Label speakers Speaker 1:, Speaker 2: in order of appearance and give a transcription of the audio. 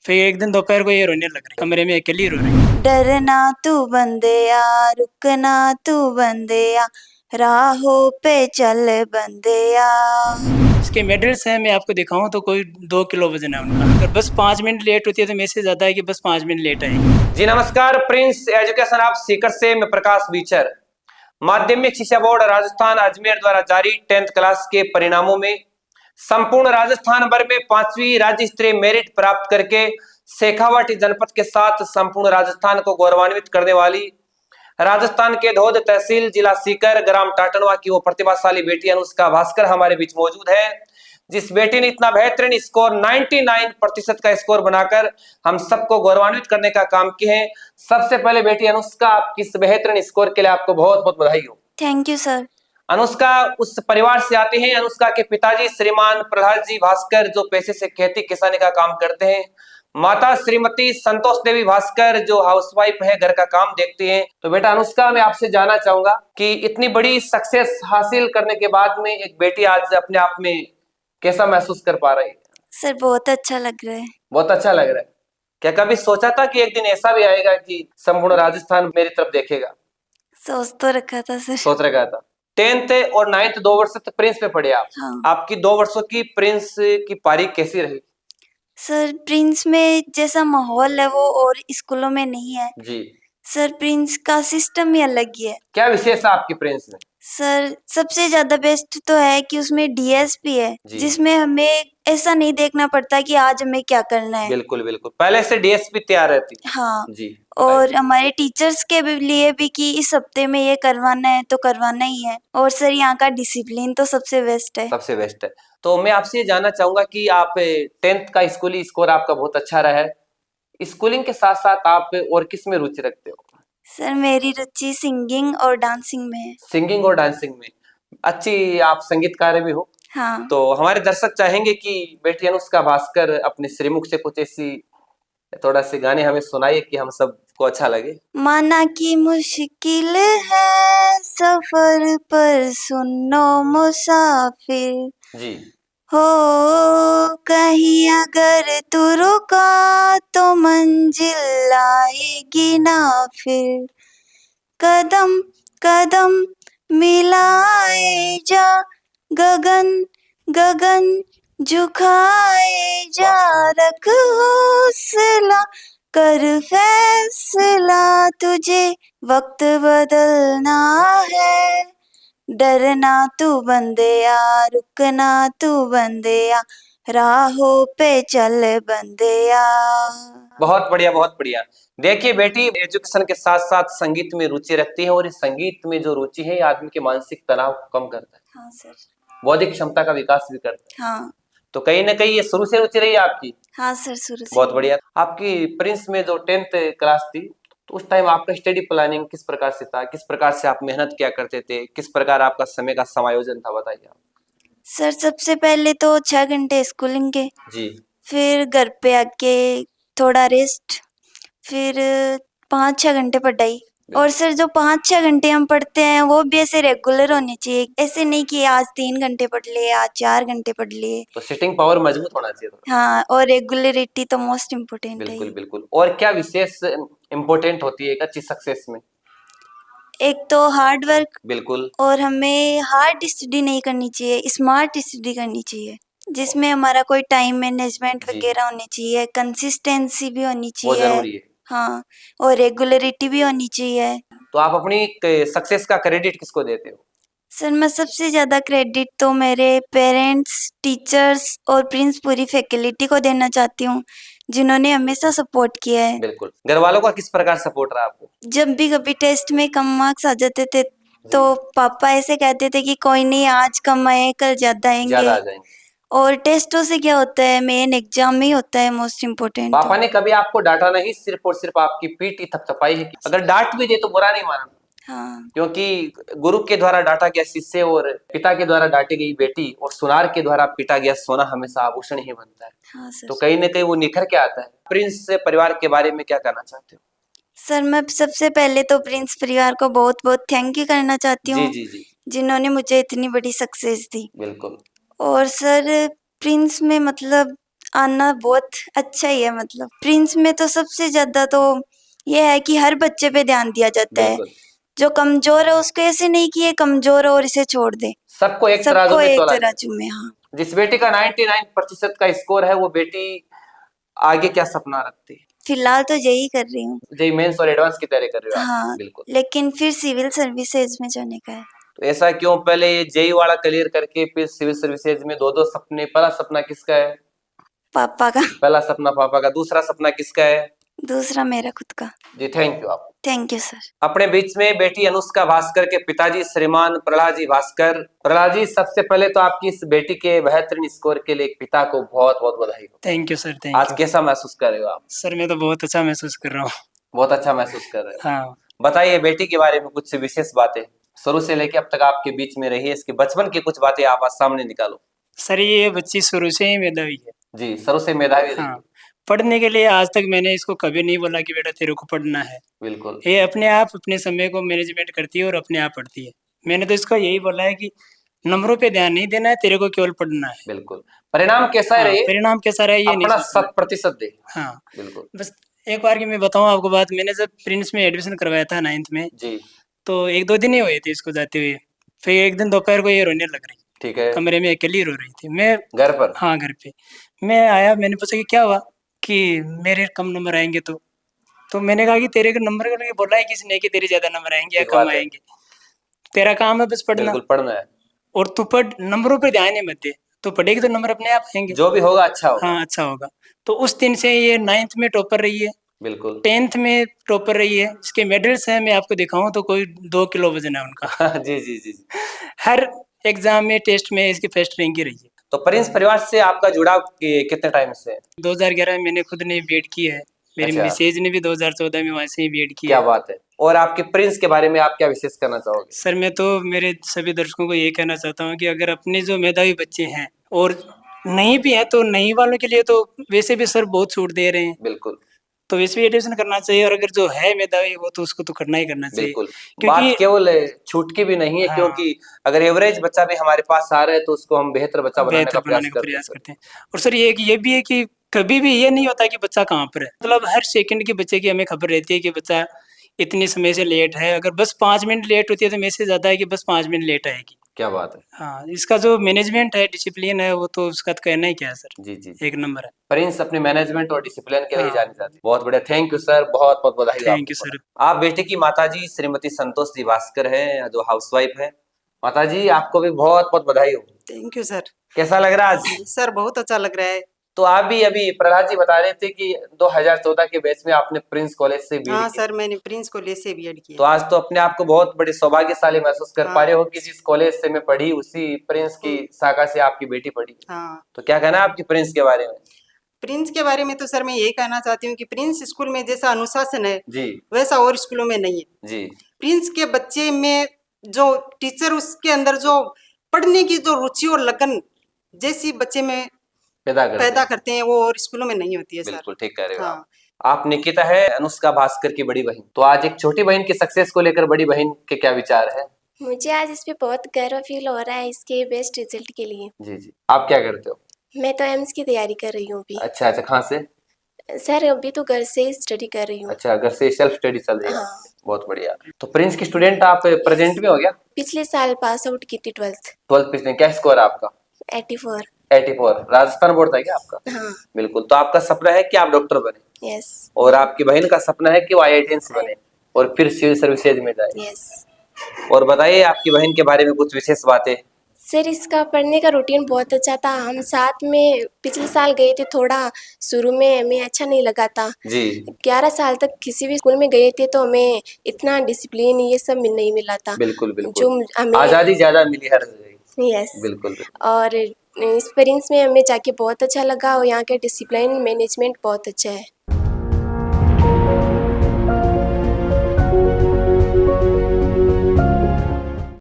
Speaker 1: फिर एक दिन दोपहर को ये रोने लग रही, कमरे में अकेली रो रही।
Speaker 2: डरना तू बंदेया, रुकना तू बंदेया, राहों पे चल बंदेया।
Speaker 1: इसके मेडल्स हैं, मैं आपको दिखाऊं तो कोई 2 किलो वजन है उनका। अगर बस 5 मिनट लेट होती है तो मैसेज आता है कि बस 5 मिनट लेट आएगी।
Speaker 3: जी नमस्कार, प्रिंस एजुकेशन आप सीकर से मैं प्रकाश बीचर। माध्यमिक शिक्षा बोर्ड राजस्थान अजमेर द्वारा जारी 10th क्लास के परिणामों में संपूर्ण राजस्थान भर में 5वीं राज्य स्तरीय मेरिट प्राप्त करके शेखावाटी जनपद के साथ संपूर्ण राजस्थान को गौरवान्वित करने वाली राजस्थान के धोद तहसील जिला सीकर ग्राम टाटनवा की वो प्रतिभाशाली बेटी अनुष्का भास्कर हमारे बीच मौजूद है, जिस बेटी ने इतना बेहतरीन स्कोर 99% का स्कोर बनाकर हम सबको गौरवान्वित करने का काम किए हैं। सबसे पहले बेटी अनुष्का, आपकी इस बेहतरीन स्कोर के लिए आपको बहुत बहुत बधाई हो।
Speaker 2: Thank you sir.
Speaker 3: अनुष्का उस परिवार से आती है। अनुष्का के पिताजी श्रीमान प्रहलाद जी भास्कर जो पेशे से खेती किसानी का काम करते हैं, माता श्रीमती संतोष देवी भास्कर जो हाउसवाइफ है, घर का काम देखती हैं। तो बेटा अनुष्का, मैं आपसे जानना चाहूंगा कि इतनी बड़ी सक्सेस हासिल करने के बाद में एक बेटी आज अपने आप में कैसा महसूस कर पा रही है?
Speaker 2: सर बहुत अच्छा लग रहा है।
Speaker 3: बहुत अच्छा लग रहा है। क्या कभी सोचा था कि एक दिन ऐसा भी आएगा कि संपूर्ण राजस्थान मेरी तरफ देखेगा?
Speaker 2: सोच तो रखा था सर।
Speaker 3: सोच रखा था। 10th और 9th 2 वर्ष तक प्रिंस में पढ़े आप।
Speaker 2: हाँ।
Speaker 3: आपकी 2 वर्षों की प्रिंस की पारी कैसी रही?
Speaker 2: सर प्रिंस में जैसा माहौल है वो और स्कूलों में नहीं है
Speaker 3: जी।
Speaker 2: सर। प्रिंस का सिस्टम ही अलग ही है।
Speaker 3: क्या विशेष है आपकी प्रिंस में?
Speaker 2: सर सबसे ज्यादा बेस्ट तो है कि उसमें डीएसपी है, जिसमें हमें ऐसा नहीं देखना पड़ता कि आज हमें क्या करना है।
Speaker 3: बिल्कुल बिल्कुल, पहले से डीएसपी तैयार रहती।
Speaker 2: हाँ
Speaker 3: जी।
Speaker 2: और हमारे टीचर्स के लिए भी कि इस हफ्ते में ये करवाना है तो करवाना ही है। और सर यहाँ का डिसिप्लिन तो सबसे बेस्ट है।
Speaker 3: सबसे बेस्ट है। तो मैं आपसे ये जानना चाहूंगा कि आप 10th का स्कूली स्कोर आपका बहुत अच्छा रहा है, स्कूलिंग के साथ साथ आप और किस में रुचि रखते हो?
Speaker 2: सर मेरी रुचि सिंगिंग और डांसिंग में है।
Speaker 3: सिंगिंग और डांसिंग में अच्छी, आप संगीतकार भी हो।
Speaker 2: हाँ।
Speaker 3: तो हमारे दर्शक चाहेंगे कि बेटी अनुष्का भास्कर अपने श्रीमुख से कुछ ऐसी थोड़ा से गाने हमें सुनाइए कि हम सबको अच्छा लगे।
Speaker 2: माना कि मुश्किल है सफर पर सुनो मुसाफिर,
Speaker 3: जी।
Speaker 2: हो कहीं अगर तू रुका तो मंजिल आएगी ना फिर। कदम कदम मिलाए जा, गगन गगन झुकाए जा, रख हौसला कर फैसला, तुझे वक्त बदलना है। डरना तू बंदेया, रुकना तू बंदेया, राहों पे चल बंदेया।
Speaker 3: बहुत बढ़िया, बहुत बढ़िया। देखिए बेटी एजुकेशन के साथ साथ संगीत में रुचि रखती है और इस संगीत में जो रुचि है आदमी के मानसिक तनाव को कम करता है।
Speaker 2: हाँ सर।
Speaker 3: बौद्धिक क्षमता का विकास भी करता है।
Speaker 2: हाँ।
Speaker 3: तो कहीं ना कहीं ये शुरू से रुचि रही है आपकी?
Speaker 2: हाँ सर शुरू से।
Speaker 3: बहुत बढ़िया। आपकी प्रिंस में जो 10th क्लास थी तो उस टाइम आपका स्टडी प्लानिंग किस प्रकार से था, किस प्रकार से आप मेहनत किया करते थे, किस प्रकार आपका समय का समायोजन था, बताइए आप।
Speaker 2: सर सबसे पहले तो 6 घंटे स्कूलिंग के,
Speaker 3: जी।
Speaker 2: फिर घर पे आके थोड़ा रेस्ट, फिर 5-6 घंटे पढ़ाई। और सर जो 5-6 घंटे हम पढ़ते हैं वो भी ऐसे रेगुलर होने चाहिए, ऐसे नहीं कि आज 3 घंटे पढ़ लिए, आज 4 घंटे पढ़ लिए।
Speaker 3: तो सिटिंग पावर मजबूत होना चाहिए थोड़ा।
Speaker 2: हाँ और रेगुलरिटी तो मोस्ट इम्पोर्टेंट है।
Speaker 3: बिल्कुल बिल्कुल। और क्या विशेष इम्पोर्टेंट होती है एक अच्छी सक्सेस में?
Speaker 2: एक तो हार्ड वर्क।
Speaker 3: बिल्कुल।
Speaker 2: और हमें हार्ड स्टडी नहीं करनी चाहिए, स्मार्ट स्टडी करनी चाहिए, जिसमें हमारा कोई टाइम मैनेजमेंट वगैरह होनी चाहिए, कंसिस्टेंसी भी होनी
Speaker 3: वो
Speaker 2: चाहिए।
Speaker 3: जरूरी है।
Speaker 2: हाँ और रेगुलरिटी भी होनी चाहिए।
Speaker 3: तो आप अपनी सक्सेस का क्रेडिट किसको देते हो?
Speaker 2: सर मैं सबसे ज्यादा क्रेडिट तो मेरे पेरेंट्स, टीचर्स और प्रिंस पूरी फैकल्टी को देना चाहती हूँ, जिन्होंने हमेशा सपोर्ट किया है।
Speaker 3: बिल्कुल। घर वालों का किस प्रकार सपोर्ट रहा आपको?
Speaker 2: जब भी कभी टेस्ट में कम मार्क्स आ जाते थे तो पापा ऐसे कहते थे कि कोई नहीं, आज कम आए कल ज्यादा
Speaker 3: ज्यादा
Speaker 2: आएंगे।
Speaker 3: आ जाएंगे।
Speaker 2: और टेस्टों से क्या होता है, मेन एग्जाम में ही होता है मोस्ट इम्पोर्टेंट।
Speaker 3: पापा ने कभी आपको डांटा नहीं, सिर्फ और सिर्फ आपकी पीठ ही थपथपाई है? अगर डांट भी दे तो बुरा नहीं माना।
Speaker 2: हाँ।
Speaker 3: क्योंकि गुरु के द्वारा डांटा गया शिष्य और पिता के द्वारा डांटी गई बेटी और सुनार के द्वारा पीटा गया सोना हमेशा आभूषण ही बनता है।
Speaker 2: हाँ सर।
Speaker 3: तो कहीं ना कहीं वो निखर के आता है। प्रिंस परिवार के बारे में क्या कहना चाहते हो?
Speaker 2: सर मैं सबसे पहले तो प्रिंस परिवार को बहुत बहुत थैंक यू करना चाहती
Speaker 3: जी
Speaker 2: हूँ,
Speaker 3: जी जी।
Speaker 2: जिन्होंने मुझे इतनी बड़ी सक्सेस दी।
Speaker 3: बिल्कुल।
Speaker 2: और सर प्रिंस में मतलब आना बहुत अच्छा ही है। मतलब प्रिंस में तो सबसे ज्यादा तो ये है कि हर बच्चे पे ध्यान दिया जाता है।
Speaker 3: बिल्कुल,
Speaker 2: जो कमजोर है उसको ऐसे नहीं कि ये कमजोर है और इसे छोड़ दे,
Speaker 3: सबको एक तराजू
Speaker 2: सबको
Speaker 3: में
Speaker 2: एक
Speaker 3: तोला जाए।
Speaker 2: तराजू में। हाँ,
Speaker 3: जिस बेटी का 99% का स्कोर है, वो बेटी आगे क्या सपना रखती है?
Speaker 2: फिलहाल तो यही कर रही हूँ।
Speaker 3: जेई मेंस और एडवांस की तैयारी कर रहे हो आप?
Speaker 2: हाँ,
Speaker 3: बिल्कुल।
Speaker 2: लेकिन फिर सिविल सर्विसेज में जाने का है।
Speaker 3: तो ऐसा क्यों? पहले ये जेई वाला क्लियर करके फिर सिविल सर्विसेज में दो दो सपने। पहला सपना किसका है?
Speaker 2: पापा का।
Speaker 3: पहला सपना पापा का, दूसरा सपना किसका है?
Speaker 2: दूसरा मेरा खुद का।
Speaker 3: जी, थैंक यू आप।
Speaker 2: Thank you sir.
Speaker 3: अपने बीच में बेटी अनुष्का भास्कर के पिताजी श्रीमान प्रहलाद जी भास्कर। प्रहलाद जी, सबसे पहले तो आपकी इस बेटी के बेहतरीन स्कोर के लिए एक पिता को बहुत बहुत बधाई हो।
Speaker 1: थैंक यू सर, थैंक
Speaker 3: आज
Speaker 1: यू
Speaker 3: कैसा महसूस कर रहे हो आप?
Speaker 1: सर। मैं तो बहुत अच्छा महसूस कर रहा हूँ।
Speaker 3: बहुत अच्छा महसूस कर रहे हो।
Speaker 1: हाँ
Speaker 3: बताइए बेटी के बारे में कुछ विशेष बातें, शुरू से लेके अब तक आपके बीच में रही है, इसके बचपन की कुछ बातें आप आज सामने निकालो।
Speaker 1: सर, ये बच्ची शुरू से ही मेधावी है।
Speaker 3: जी, शुरू से मेधावी रही
Speaker 1: हाँ,
Speaker 3: है।
Speaker 1: पढ़ने के लिए आज तक मैंने इसको कभी नहीं बोला कि बेटा तेरे को पढ़ना है।
Speaker 3: बिल्कुल
Speaker 1: ये अपने आप अपने समय को मैनेजमेंट करती है और अपने आप पढ़ती है। मैंने तो इसको यही बोला है कि नंबरों पे ध्यान नहीं देना है, तेरे को केवल पढ़ना है।
Speaker 3: बिल्कुल। परिणाम कैसा
Speaker 1: हाँ,
Speaker 3: रहे,
Speaker 1: परिणाम कैसा रहा ये नहीं
Speaker 3: अपना
Speaker 1: सोचना।
Speaker 3: 100% दे।
Speaker 1: हाँ,
Speaker 3: बिल्कुल
Speaker 1: बस एक बार की मैं बताऊँ आपको बात। मैंने जब प्रिंस में एडमिशन करवाया था 9th में,
Speaker 3: जी।
Speaker 1: तो 1-2 दिन ही हुए थे इसको जाते हुए। फिर एक दिन दोपहर को ये रोने लग रही,
Speaker 3: ठीक है।
Speaker 1: कमरे में अकेली रो रही थी। मैं
Speaker 3: घर पर?
Speaker 1: हाँ, घर पे। मैं आया, मैंने पूछा कि क्या हुआ? कि मेरे कम नंबर आएँगे तो मैंने कहा कि तेरे को नंबर करके बोला है किसने कि तेरे ज़्यादा नंबर आएँगे या
Speaker 3: ठीक
Speaker 1: कम
Speaker 3: बात है।
Speaker 1: आएँगे? तेरा काम है बस पढ़ना,
Speaker 3: बिल्कुल पढ़ना है।
Speaker 1: और तू पढ़, नंबरों पे ध्यान ही मत दे। तू पढ़ेगी तो नंबर अपने आप आएँगे।
Speaker 3: जो भी होगा अच्छा होगा।
Speaker 1: हाँ, अच्छा होगा। तो उस दिन से ये 9th में टॉपर रही है,
Speaker 3: बिल्कुल
Speaker 1: 10th में टॉपर रही है। इसके मेडल्स हैं, मैं आपको दिखाऊँ तो कोई 2 किलो वज़न है उनका।
Speaker 3: जी, जी, जी।
Speaker 1: हर एग्ज़ाम में, टेस्ट में इसकी फर्स्ट रैंक ही रही है।
Speaker 3: तो प्रिंस परिवार से आपका जुड़ाव कितने टाइम से है?
Speaker 1: 2011 में मैंने खुद ने बीएड की है। मेरी
Speaker 3: अच्छा।
Speaker 1: मिसेज ने भी 2014 में वहाँ से ही बीएड की
Speaker 3: क्या
Speaker 1: है।
Speaker 3: बात है। और आपके प्रिंस के बारे में आप क्या विशेष करना चाहोगे?
Speaker 1: सर, मैं तो मेरे सभी दर्शकों को ये कहना चाहता हूँ कि अगर अपने जो मेधावी बच्चे हैं और नहीं भी हैं, तो नहीं वालों के लिए तो वैसे भी सर बहुत छूट दे रहे हैं।
Speaker 3: बिल्कुल
Speaker 1: तो वैसे भी एडमिशन करना चाहिए, और अगर जो है मेधावी वो तो उसको तो करना ही करना चाहिए।
Speaker 3: बिल्कुल। बात
Speaker 1: क्योंकि
Speaker 3: केवल छूट की भी नहीं है,
Speaker 1: हाँ,
Speaker 3: क्योंकि अगर एवरेज बच्चा भी हमारे पास आ रहा है तो उसको हम बेहतर बच्चा बनाने का
Speaker 1: बेहतर
Speaker 3: प्रयास
Speaker 1: बनाने का
Speaker 3: करते हैं
Speaker 1: प्रयास
Speaker 3: सर।
Speaker 1: करते हैं। और सर ये भी है कि कभी भी ये नहीं होता कि बच्चा कहाँ पर है। मतलब हर सेकंड के बच्चे की हमें खबर रहती है कि बच्चा इतने समय से लेट है। अगर बस 5 मिनट लेट होती है तो मैसेज आता है कि बस 5 मिनट लेट आएगी।
Speaker 3: क्या बात है।
Speaker 1: हाँ, इसका जो मैनेजमेंट है, डिसिप्लिन है, वो तो उसका तो कहना ही क्या है सर,
Speaker 3: जी, जी।
Speaker 1: एक नंबर है।
Speaker 3: प्रिंस अपने मैनेजमेंट और डिसिप्लिन के लिए
Speaker 1: हाँ,
Speaker 3: जाने जाते हैं। बहुत बढ़िया, थैंक यू सर, बहुत बहुत बधाई हो
Speaker 1: थैंक
Speaker 3: आपको।
Speaker 1: You sir.
Speaker 3: आप बेटे की माताजी श्रीमती संतोष जी भास्कर हैं, जो हाउसवाइफ है। माताजी, आपको भी बहुत बहुत बधाई हो।
Speaker 4: Thank you sir.
Speaker 3: कैसा लग रहा है आज?
Speaker 4: सर बहुत अच्छा लग रहा है।
Speaker 3: तो आप भी अभी प्रहलाद जी बता रहे थे कि 2014 के बैच में आपने प्रिंस कॉलेज से बीएड
Speaker 4: हाँ
Speaker 3: किया।
Speaker 4: सर, मैंने प्रिंस कॉलेज से बीएड
Speaker 3: तो
Speaker 4: किया।
Speaker 3: आज तो अपने आप को बहुत बड़े सौभाग्यशाली महसूस कर पा
Speaker 4: हाँ।
Speaker 3: रहे हो कि जिस कॉलेज से मैं पढ़ी उसी प्रिंस की शाखा से आपकी बेटी पढ़ी।
Speaker 4: हाँ,
Speaker 3: तो क्या कहना है आपकी प्रिंस के बारे में?
Speaker 4: प्रिंस के बारे में तो सर मैं यही कहना चाहती हूँ कि प्रिंस स्कूल में जैसा अनुशासन है
Speaker 3: जी
Speaker 4: वैसा और स्कूलों में नहीं है।
Speaker 3: जी।
Speaker 4: प्रिंस के बच्चे में जो टीचर उसके अंदर जो पढ़ने की जो रुचि और लगन जैसी बच्चे में पैदा करते हैं वो और स्कूलों में नहीं होती है सर।
Speaker 3: बिल्कुल ठीक कह रहे हो
Speaker 4: हाँ।
Speaker 3: आप निकिता है अनुष्का भास्कर की बड़ी बहन। तो आज एक छोटी बहन की सक्सेस को लेकर बड़ी बहन के क्या विचार है?
Speaker 5: मुझे आज इस पे बहुत गर्व फील हो रहा है इसके बेस्ट रिजल्ट के लिए।
Speaker 3: जी जी। आप क्या करते हो?
Speaker 5: मैं तो एम्स की तैयारी कर रही हूँ अभी।
Speaker 3: अच्छा अच्छा, कहाँ से?
Speaker 5: सर अभी तो घर से ही स्टडी कर रही हूँ।
Speaker 3: अच्छा, घर से सेल्फ स्टडी चल रही है।
Speaker 5: हाँ।
Speaker 3: बहुत बढ़िया। तो प्रिंस की स्टूडेंट आप प्रेजेंट में हो गया?
Speaker 5: पिछले साल पास आउट की थी 12th।
Speaker 3: 12th पिछले क्या स्कोर है आपका?
Speaker 5: 84।
Speaker 3: 84। राजस्थान बोर्ड था क्या आपका?
Speaker 5: हाँ।
Speaker 3: बिल्कुल। तो आपका सपना है कि आप डॉक्टर बने,
Speaker 5: यस
Speaker 3: और आपकी बहन का सपना है कि वो IITians बने और फिर सिविल सर्विसेज में जाए।
Speaker 5: यस।
Speaker 3: और बताइए आपकी बहन के बारे में कुछ विशेष बातें।
Speaker 5: सर इसका पढ़ने का रूटीन बहुत अच्छा था। हम साथ में पिछले साल गए थे, थोड़ा शुरू में हमें अच्छा नहीं लगा था
Speaker 3: जी
Speaker 5: 11 साल तक किसी भी स्कूल में गए थे तो हमें इतना डिसिप्लिन ये सब नहीं मिला था।
Speaker 3: बिल्कुल
Speaker 5: जो
Speaker 3: बिल्कुल,
Speaker 5: हमें
Speaker 3: आजादी ज्यादा मिली हर जगह।
Speaker 5: यस
Speaker 3: बिल्कुल
Speaker 5: और इस प्रिंस में हमें जाके बहुत अच्छा लगा और यहाँ के डिसिप्लिन मैनेजमेंट बहुत अच्छा है।